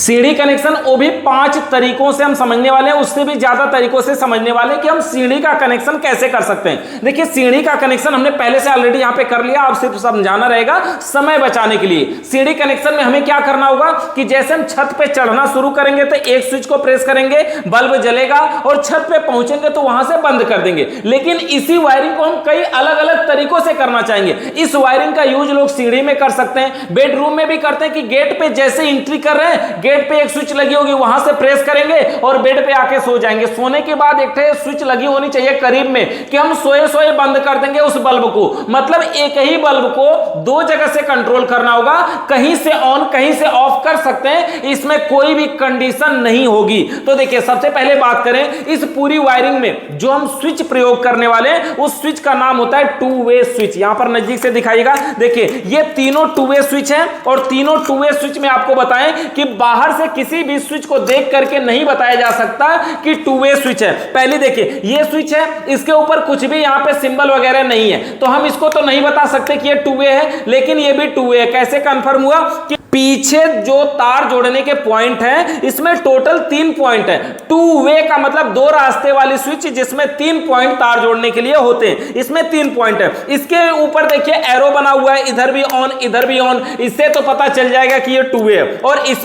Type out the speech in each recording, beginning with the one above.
सीढ़ी कनेक्शन वो भी 5 तरीकों से हम समझने वाले हैं, उससे भी ज्यादा तरीकों से समझने वाले हैं कि हम सीढ़ी का कनेक्शन कैसे कर सकते हैं। देखिए सीढ़ी का कनेक्शन हमने पहले से ऑलरेडी यहां पे कर लिया, अब सिर्फ समझाना रहेगा समय बचाने के लिए। सीढ़ी कनेक्शन में हमें क्या करना होगा कि जैसे हम छत पे चढ़ना शुरू करेंगे तो एक स्विच को प्रेस करेंगे, बल्ब जलेगा और छत पे पहुंचेंगे तो वहां से बंद कर देंगे। लेकिन इसी वायरिंग को हम कई अलग अलग तरीकों से करना चाहेंगे। इस वायरिंग का यूज लोग सीढ़ी में कर सकते हैं, बेडरूम में भी करते हैं कि गेट पे जैसे एंट्री कर रहे हैं, गेट पे एक स्विच लगी होगी, वहां से प्रेस करेंगे और बेड पे आके सो जाएंगे। सोने के बाद एक स्विच लगी होनी चाहिए करीब में कि हम सोए सोए बंद कर देंगे उस बल्ब को। मतलब एक ही बल्ब को 2 जगह से कंट्रोल करना होगा, कहीं से ऑन कहीं से ऑफ कर सकते हैं, इसमें कोई भी कंडीशन नहीं होगी। तो देखिए सबसे पहले बात करें इस पूरी वायरिंग में जो हम स्विच प्रयोग करने वाले हैं उस स्विच का नाम होता है टू वे स्विच। यहां पर नजदीक से दिखाइएगा, देखिए ये तीनों टू वे स्विच हैं और तीनों टू वे स्विच में आपको बताएं कि बाहर से किसी भी स्विच को देख करके नहीं बताया जा सकता कि टू वे स्विच है। पहले देखिए ये स्विच है, इसके ऊपर कुछ भी यहां पे सिंबल वगैरह नहीं है, तो हम इसको तो नहीं बता सकते कि ये टू वे है, लेकिन ये भी टू वे है। कैसे कंफर्म हुआ कि पीछे जो तार जोड़ने के पॉइंट हैं इसमें टोटल 3 पॉइंट है। टू वे का मतलब 2 रास्ते वाली स्विच जिसमें 3 पॉइंट तार जोड़ने के लिए होते हैं, इसमें 3 पॉइंट है। इसके ऊपर देखिए एरो बना हुआ है, इधर भी ऑन इधर भी ऑन, इससे तो पता चल जाएगा कि ये टू वे है। और इस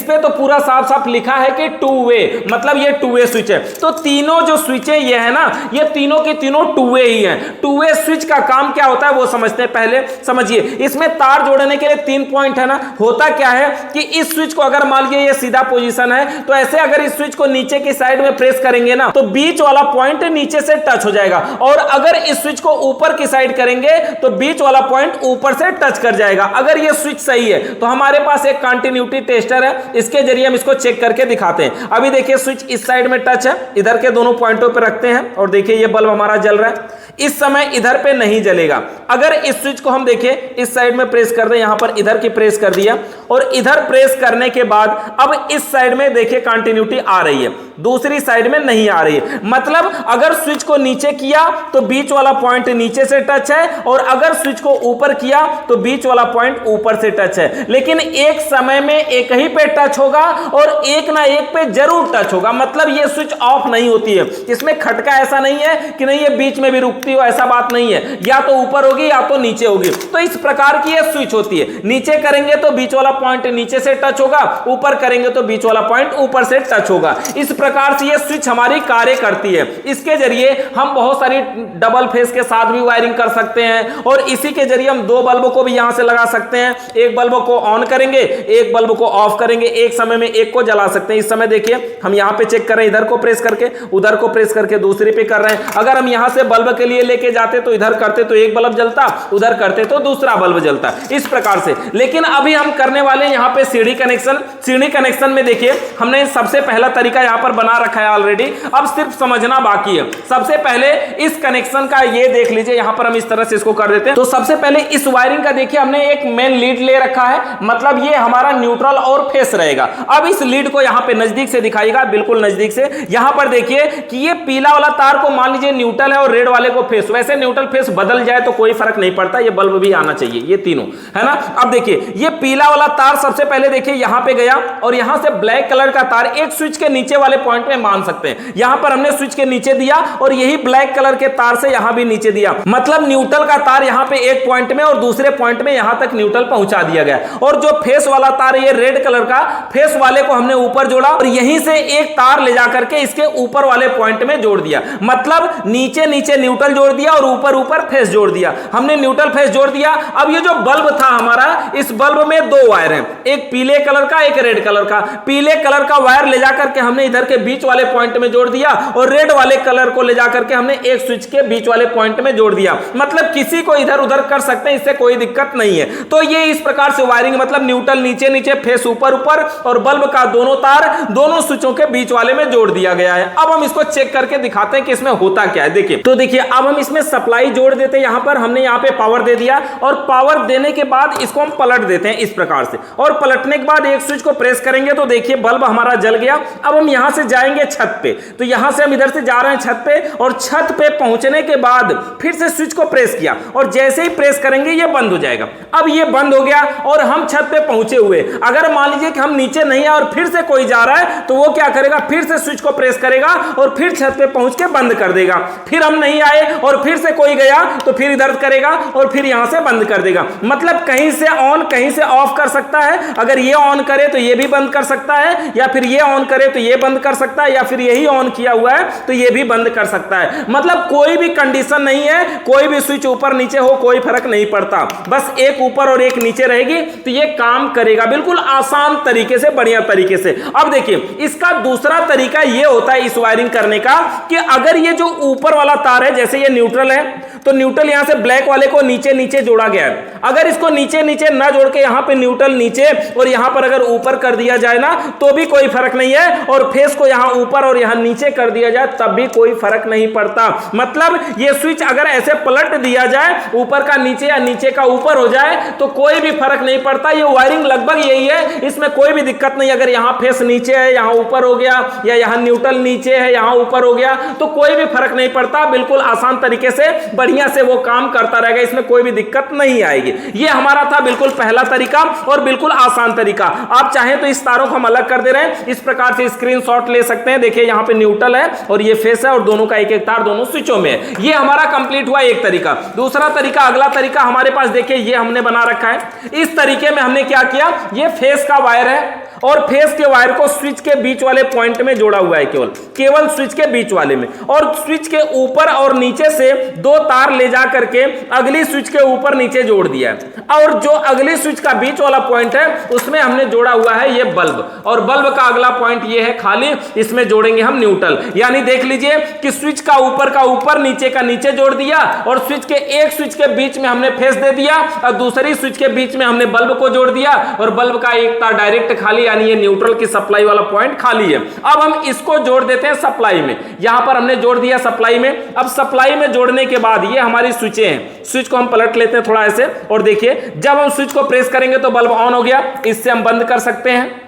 पे तो पूरा साफ साफ लिखा है कि टू वे, मतलब ये टू वे स्विच है। तो तीनों जो स्विच है ये है ना, ये तीनों के तीनों टू वे ही हैं। टू वे स्विच का काम क्या होता है वो समझते हैं। पहले समझिए इसमें तार जोड़ने के लिए 3 पॉइंट है ना। होता क्या है कि इस स्विच को अगर मान लीजिए ये सीधा पोजीशन है तो ऐसे अगर इस स्विच को नीचे की साइड में प्रेस करेंगे ना तो बीच वाला पॉइंट नीचे से टच हो जाएगा, और अगर इस स्विच को ऊपर की साइड करेंगे तो बीच वाला पॉइंट ऊपर से टच कर जाएगा। अगर ये स्विच सही है तो हमारे पास एक कंटिन्यूटी टेस्टर है, इसके जरिए हम इसको चेक करके दिखाते हैं। अभी देखिए स्विच इस साइड में टच है, इधर के दोनों पॉइंटों पर रखते हैं और देखिए ये बल्ब हमारा जल रहा है, इस समय इधर पे नहीं जलेगा। अगर इस स्विच को हम देखिए इस साइड में प्रेस कर दें, यहां पर इधर की प्रेस कर दिया और इधर प्रेस करने के बाद अब इस साइड में देखिए कंटिन्यूटी आ रही है, दूसरी साइड में नहीं आ रही है। मतलब अगर स्विच को नीचे किया तो बीच वाला पॉइंट नीचे से टच है, और अगर स्विच को ऊपर किया तो बीच वाला पॉइंट ऊपर से टच है। लेकिन एक समय में एक ही पे टच होगा और एक ना एक पे जरूर टच होगा, मतलब ये स्विच ऑफ नहीं होती है। इसमें खटका ऐसा नहीं है कि नहीं ये बीच में भी रुकती हो, ऐसा बात नहीं है, या तो ऊपर होगी या तो नीचे होगी। तो इस प्रकार की ये स्विच होती है। नीचे करेंगे तो बीच वाला पॉइंट नीचे से टच होगा, ऊपर करेंगे तो बीच वाला पॉइंट ऊपर से टच होगा। इस प्रकार से ये स्विच हमारी कार्य करती है। इसके जरिए हम बहुत सारी डबल फेस के साथ भी वायरिंग कर सकते हैं, और इसी के जरिए हम 2 बल्ब को भी यहां से लगा सकते हैं। एक बल्ब को ऑन करेंगे, एक बल्ब को ऑफ करेंगे, एक समय में एक को जला सकते हैं। इस समय देखिए हम यहां पे चेक कर रहे हैं, इधर को प्रेस करके उधर को प्रेस करके दूसरे पे कर रहे हैं। अगर हम यहां से बल्ब के लिए लेके जाते तो इधर करते तो एक बल्ब जलता, उधर करते तो दूसरा बल्ब जलता, इस प्रकार से। लेकिन अभी हम करने वाले यहां पे सीढ़ी कनेक्शन। सीढ़ी कनेक्शन में देखिए हमने सबसे पहला तरीका यहां पर बना रखा है ऑलरेडी, अब सिर्फ समझना बाकी है। सबसे पहले इस कनेक्शन का ये देख लीजिए, यहां पर हम इस तरह से इसको कर देते हैं। तो सबसे पहले इस वायरिंग का देखिए हमने एक मेन लीड ले रखा है, मतलब ये हमारा न्यूट्रल और फेस रहेगा। अब इस लीड को यहां पे नजदीक से दिखाइएगा, बिल्कुल नजदीक से। यहां पर देखिए कि ये पीला वाला तार को मान लीजिए न्यूट्रल है और रेड वाले को फेस। वैसे न्यूट्रल फेस बदल जाए तो कोई फर्क नहीं पड़ता, ये बल्ब भी आना चाहिए, ये तीनों है ना। अब देखिए ये पीला वाला तार सबसे पहले देखिए यहां पे गया, और यहां से ब्लैक कलर का तार एक स्विच के नीचे वाले पॉइंट में मान सकते हैं। यहां पर हमने स्विच के नीचे दिया और यही ब्लैक कलर के तार से यहां भी नीचे दिया, मतलब न्यूट्रल का तार यहां पे एक पॉइंट में और दूसरे पॉइंट में यहां तक न्यूट्रल पहुंचा दिया गया। और जो फेस वाला तार ये रेड कलर का, फेस वाले को हमने ऊपर जोड़ा और यहीं से एक तार ले जाकर के इसके ऊपर वाले पॉइंट में जोड़ दिया, मतलब नीचे नीचे न्यूट्रल जोड़ दिया और ऊपर ऊपर फेस जोड़ दिया। हमने न्यूट्रल फेस जोड़ दिया। अब ये जो बल्ब था हमारा, इस बल्ब में 2 वायर हैं, एक पीले कलर का एक रेड कलर का। पीले कलर का वायर ले जाकर के हमने इधर के बीच वाले पॉइंट में जोड़ दिया, और रेड वाले कलर को ले जाकर के हमने एक स्विच के बीच वाले पॉइंट में जोड़ दिया। मतलब किसी को इधर उधर कर सकते हैं, इससे कोई दिक्कत नहीं है। तो ये इस प्रकार से वायरिंग, मतलब न्यूट्रल नीचे नीचे, फेस ऊपर ऊपर, और बल्ब का दोनों तार दोनों स्विचों के बीच वाले में जोड़ दिया गया है। अब हम इसको चेक करके दिखाते हैं कि इसमें होता क्या है। देखिए तो देखिए अब हम इसमें सप्लाई जोड़ देते हैं। यहां पर हमने यहां पे पावर दे दिया, और पावर देने के बाद इसको हम पलट देते हैं इस प्रकार से। और पलटने के बाद एक स्विच को प्रेस करेंगे तो देखिए बल्ब हमारा जल गया। अब हम यहां से जाएंगे छत पे, तो यहां से हम इधर से जा रहे हैं छत पे, और छत पे पहुंचने के बाद फिर से स्विच को प्रेस किया, और जैसे ही प्रेस करेंगे ये बंद हो जाएगा। अब ये बंद हो गया और हम छत पे पहुंचे हुए। अगर मान लीजिए कि हम नीचे नहीं आए और फिर से कोई जा रहा है तो वो क्या करेगा, फिर से स्विच को प्रेस करेगा और फिर छत पे पहुंच के बंद कर देगा। फिर हम नहीं आए और फिर से कोई गया तो फिर इधर करेगा और फिर यहां से बंद कर देगा। मतलब कहीं से ऑन कहीं से ऑफ कर सकता है। अगर ये ऑन करे तो ये भी बंद कर सकता है, या फिर ये ऑन करे तो ये बंद कर सकता है, या फिर यही ऑन किया हुआ है तो ये भी बंद कर सकता है। मतलब कोई भी कंडीशन नहीं है, कोई भी स्विच ऊपर नीचे हो कोई फर्क नहीं पड़ता, बस एक ऊपर और एक नीचे रहेगी तो ये काम करेगा बिल्कुल आसान तरीके से, बढ़िया तरीके से। अब देखिए इसका दूसरा तरीका ये होता है इस वायरिंग करने का कि अगर ये जो ऊपर वाला तार है, जैसे ये न्यूट्रल है तो न्यूट्रल यहां से ब्लैक वाले को नीचे नीचे जोड़ा गया है। अगर इसको नीचे नीचे ना जोड़ के यहां पे न्यूट्रल नीचे और यहां पर अगर ऊपर कर दिया जाए ना तो भी कोई फर्क नहीं है, और फेस को यहां ऊपर और यहां नीचे कर दिया जाए तब भी कोई फर्क नहीं पड़ता। मतलब ये स्विच अगर ऐसे पलट दिया जाए, ऊपर का नीचे या नीचे का ऊपर हो जाए तो कोई भी फर्क नहीं पड़ता। ये वायरिंग लगभग यही है, इसमें कोई भी दिक्कत नहीं। अगर यहां फेस नीचे है यहां ऊपर हो गया, या यहां न्यूट्रल नीचे है यहां ऊपर हो गया, तो कोई भी फर्क नहीं पड़ता। बिल्कुल आसान तरीके से बढ़िया से वो काम करता रहेगा, इसमें कोई भी दिक्कत नहीं आएगी। ये हमारा था बिल्कुल पहला तरीका और बिल्कुल आसान तरीका। आप चाहें तो इस तारों को हम अलग कर दे रहे हैं, इस प्रकार से स्क्रीनशॉट ले सकते हैं। देखिए यहां पे न्यूट्रल है और ये फेस है और दोनों का एक एक तार दोनों स्विचों में है। ये हमारा कंप्लीट हुआ एक तरीका। दूसरा तरीका, अगला तरीका हमारे पास देखिए ये हमने बना रखा है। इस तरीके में हमने क्या किया, ये फेस का वायर है और फेस के वायर को स्विच के बीच वाले पॉइंट में जोड़ा हुआ है, केवल स्विच के बीच वाले में, और स्विच के ऊपर और नीचे से दो तार ले जा करके अगली स्विच के ऊपर नीचे जोड़ दिया है। और जो अगली स्विच का बीच वाला पॉइंट है उसमें हमने जोड़ा हुआ है ये बल्ब, और बल्ब का अगला पॉइंट ये है खाली, इसमें जोड़ेंगे हम न्यूट्रल। यानी देख लीजिए कि स्विच का ऊपर नीचे का नीचे जोड़ दिया, और स्विच के एक स्विच के बीच में हमने फेस दे दिया और दूसरी स्विच के बीच में हमने बल्ब को जोड़ दिया, और बल्ब का एक तार डायरेक्ट खाली, यानी ये न्यूट्रल की सप्लाई वाला पॉइंट खाली है। अब हम इसको जोड़ देते हैं सप्लाई में। यहां पर हमने जोड़ दिया सप्लाई में। अब सप्लाई में जोड़ने के बाद ये हमारी स्विचें हैं। स्विच को हम पलट लेते हैं थोड़ा ऐसे, और देखिए जब हम स्विच को प्रेस करेंगे तो बल्ब ऑन हो गया। इससे हम बंद कर सकते हैं,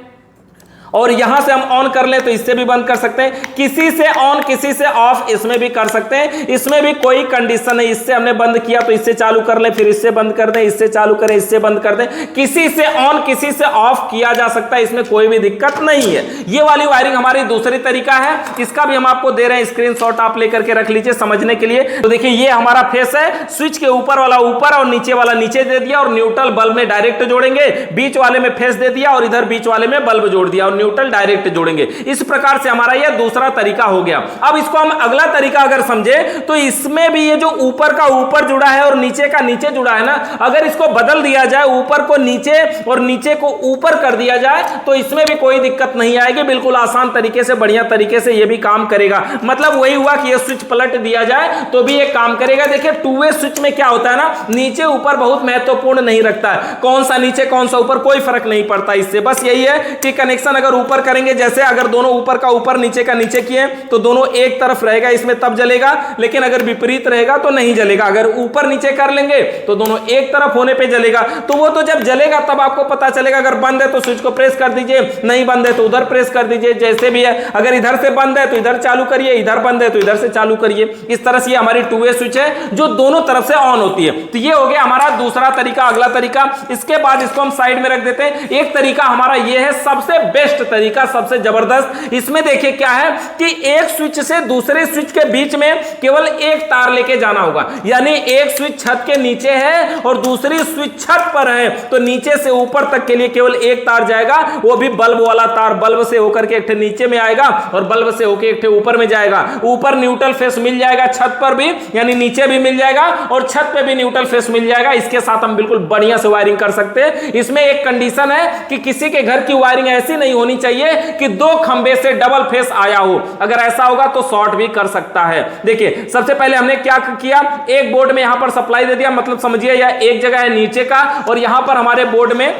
और यहां से हम ऑन कर ले तो इससे भी बंद कर सकते हैं। किसी से ऑन किसी से ऑफ इसमें भी कर सकते हैं, इसमें भी कोई कंडीशन नहीं। इससे हमने बंद किया तो इससे चालू कर ले, फिर इससे बंद कर दें, इससे चालू करें, इससे बंद कर दें। किसी से ऑन किसी से ऑफ किया जा सकता है, इसमें कोई भी दिक्कत नहीं है। ये वाली वायरिंग हमारी दूसरी तरीका है, इसका भी हम आपको दे रहे हैं स्क्रीनशॉट, आप लेकर के रख लीजिए समझने के लिए। तो देखिए ये हमारा फेस है, स्विच के ऊपर वाला ऊपर और नीचे वाला नीचे दे दिया, और न्यूट्रल बल्ब में डायरेक्ट जोड़ेंगे। बीच वाले में फेस दे दिया और इधर बीच वाले में बल्ब जोड़ दिया, और न्यूट्रल डायरेक्ट जोड़ेंगे। इस प्रकार से हमारा यह दूसरा तरीका हो गया। अब इसको हम अगला तरीका अगर समझे तो इसमें भी ये जो ऊपर का ऊपर जुड़ा है और नीचे का नीचे जुड़ा है ना, अगर इसको बदल दिया जाए, ऊपर को नीचे और नीचे को ऊपर कर दिया जाए तो इसमें भी कोई दिक्कत नहीं आएगी। बिल्कुल आसान तरीके से, बढ़िया तरीके से ये भी काम करेगा। मतलब वही हुआ कि ये स्विच पलट दिया जाए तो भी ये काम करेगा। देखिए टू वे स्विच में क्या होता है ना, नीचे ऊपर बहुत महत्वपूर्ण नहीं रखता है, कौन सा नीचे कौन सा ऊपर कोई फर्क नहीं पड़ता इससे। बस यही है कि कनेक्शन अगर ऊपर करेंगे, जैसे अगर दोनों ऊपर का ऊपर नीचे का नीचे किए तो दोनों एक तरफ रहेगा, इसमें तब जलेगा, लेकिन अगर विपरीत रहेगा तो नहीं जलेगा। अगर ऊपर नीचे कर लेंगे तो दोनों एक तरफ होने पे जलेगा। तो वो तो जब जलेगा तब आपको पता चलेगा। अगर बंद है तो स्विच को प्रेस कर दीजिए, नहीं बंद है तो उधर प्रेस कर दीजिए, जैसे भी है। अगर इधर से बंद है तो इधर चालू करिए, इधर बंद है तो इधर से चालू करिए। इस तरह से हमारी टू वे स्विच है जो दोनों तरफ से ऑन होती है। तो ये हो गया हमारा दूसरा तरीका, अगला तरीका। इसके बाद इसको हम साइड में रख देते हैं। एक तरीका हमारा ये है सबसे बेस्ट तरीका, सबसे जबरदस्त। इसमें देखिए क्या है कि एक स्विच से दूसरे स्विच के बीच में केवल एक तार लेके जाना होगा। यानी एक स्विच छत के नीचे है और दूसरी स्विच छत पर है, तो नीचे से ऊपर तक के लिए केवल एक तार जाएगा, वो भी बल्ब वाला तार। बल्ब से होकर के एक ठे नीचे में आएगा और बल्ब से होकर एक ठे ऊपर में जाएगा। ऊपर न्यूट्रल फेस मिल जाएगा छत पर भी, यानी नीचे भी मिल जाएगा, और छत पे भी न्यूट्रल फेस मिल जाएगा। इसके साथ हम बिल्कुल बढ़िया से वायरिंग कर सकते हैं। इसमें एक कंडीशन है कि किसी के घर की वायरिंग ऐसी नहीं होनी चाहिए कि दो खंबे से डबल फेस आया हो। अगर ऐसा होगा तो शॉर्ट भी कर सकता है। देखिए सबसे पहले हमने क्या किया, एक बोर्ड में यहां पर सप्लाई दे दिया, मतलब समझिए यह एक जगह है नीचे का, और यहां पर हमारे बोर्ड में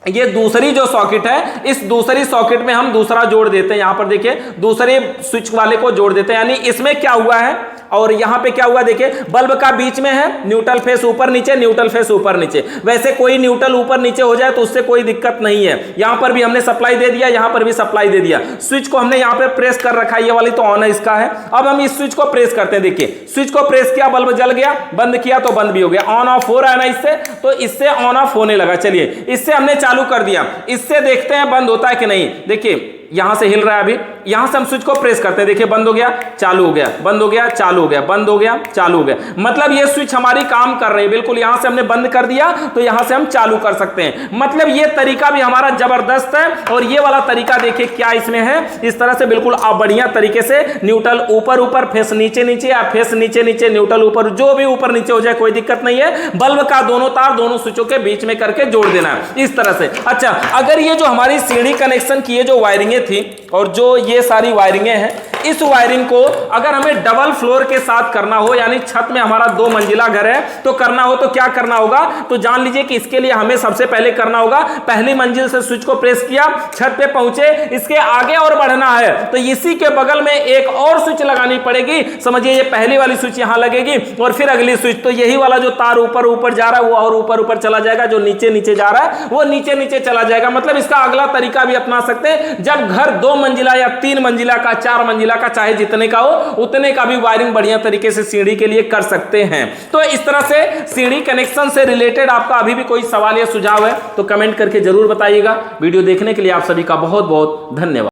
ये दूसरी जो सॉकेट है, इस दूसरी सॉकेट में हम दूसरा जोड़ देते हैं। यहां पर देखिए दूसरे स्विच वाले को जोड़ देते हैं। यानी इसमें क्या हुआ है, और यहां पे क्या हुआ देखिए, बल्ब का बीच में है, न्यूट्रल फेस ऊपर नीचे, न्यूट्रल फेस ऊपर नीचे। वैसे कोई न्यूट्रल ऊपर नीचे हो जाए तो उससे कोई दिक्कत नहीं है। यहां पर भी हमने सप्लाई दे दिया, यहां पर भी सप्लाई दे दिया। स्विच को हमने यहां पे प्रेस कर रखा है, ये वाली तो ऑन है, इसका है। अब हम इस स्विच को प्रेस करते हैं, देखिए स्विच को प्रेस किया, बल्ब जल गया, बंद किया तो बंद भी हो गया। ऑन ऑफ हो रहा है ना इससे, तो इससे ऑन ऑफ होने लगा। चलिए इससे हमने चालू कर दिया, इससे देखते हैं बंद होता है कि नहीं। देखिए यहां से हिल रहा है, अभी यहां से हम स्विच को प्रेस करते हैं, देखिए बंद हो गया, चालू हो गया, बंद हो गया, चालू हो गया, बंद हो गया, चालू हो गया। मतलब ये स्विच हमारी काम कर रही है बिल्कुल। यहां से हमने बंद कर दिया तो यहां से हम चालू कर सकते हैं। मतलब ये तरीका भी हमारा जबरदस्त है। और ये वाला तरीका देखिए क्या इसमें है, इस तरह से बिल्कुल आप बढ़िया तरीके से न्यूट्रल ऊपर ऊपर, फेस नीचे नीचे, या फेस नीचे नीचे, न्यूट्रल ऊपर, जो भी ऊपर नीचे हो जाए कोई दिक्कत नहीं है। बल्ब का दोनों तार दोनों स्विचों के बीच में करके जोड़ देना है इस तरह से। अच्छा, अगर ये जो हमारी सीढ़ी कनेक्शन की ये जो वायरिंगें थी और जो ये सारी वायरिंगें हैं, इस वायरिंग को अगर हमें डबल फ्लोर के साथ करना हो, यानी छत में हमारा 2 मंजिला घर है तो करना हो, तो क्या करना होगा, तो जान लीजिए कि इसके लिए हमें सबसे पहले करना होगा, पहली मंजिल से स्विच को प्रेस किया, छत पे पहुंचे, इसके आगे और बढ़ना है तो इसी के बगल में एक और स्विच लगानी पड़ेगी। समझिए ये पहली वाली स्विच यहां लगेगी और फिर अगली स्विच, तो यही वाला जो तार ऊपर ऊपर जा रहा है वो और ऊपर ऊपर चला जाएगा, जो नीचे नीचे जा रहा है वो नीचे नीचे चला जाएगा। मतलब इसका अगला तरीका भी अपना सकते हैं, जब घर 2 मंजिला या 3 मंजिला का, 4 मंजिला का, चाहे जितने का हो उतने का भी वायरिंग बढ़िया तरीके से सीढ़ी के लिए कर सकते हैं। तो इस तरह से सीढ़ी कनेक्शन से रिलेटेड आपका अभी भी कोई सवाल या सुझाव है तो कमेंट करके जरूर बताइएगा। वीडियो देखने के लिए आप सभी का बहुत बहुत धन्यवाद।